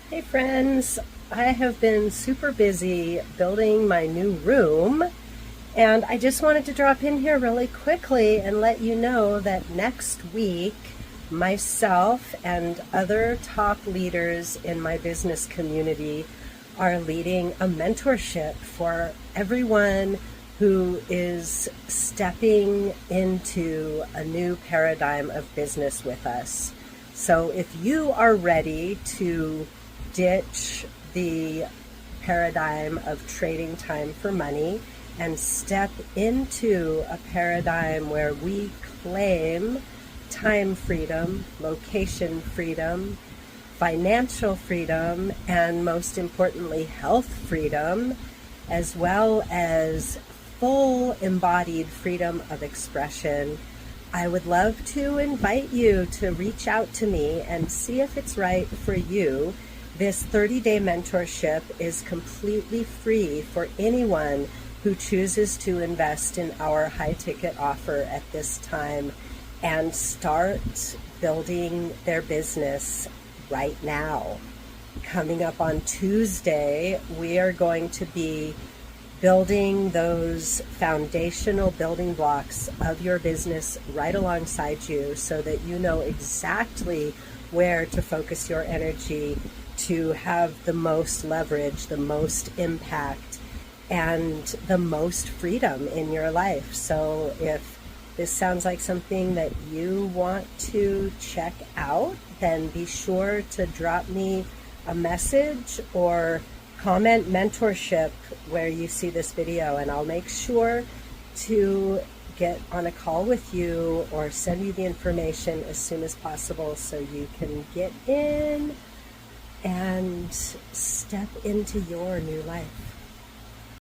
Hey friends, I have been super busy building my new room, and I just wanted to drop in here really quickly and let you know that next week myself and other top leaders in my business community are leading a mentorship for everyone who is stepping into a new paradigm of business with us. So if you are ready to ditch the paradigm of trading time for money and step into a paradigm where we claim time freedom, location freedom, financial freedom, and most importantly, health freedom, as well as full embodied freedom of expression, I would love to invite you to reach out to me and see if it's right for you. This 30-day mentorship is completely free for anyone who chooses to invest in our high-ticket offer at this time and start building their business right now. Coming up on Tuesday, we are going to be building those foundational building blocks of your business right alongside you so that you know exactly where to focus your energy to have the most leverage, the most impact, and the most freedom in your life. So if this sounds like something that you want to check out, then be sure to drop me a message or comment mentorship where you see this video, and I'll make sure to get on a call with you or send you the information as soon as possible so you can get in and step into your new life.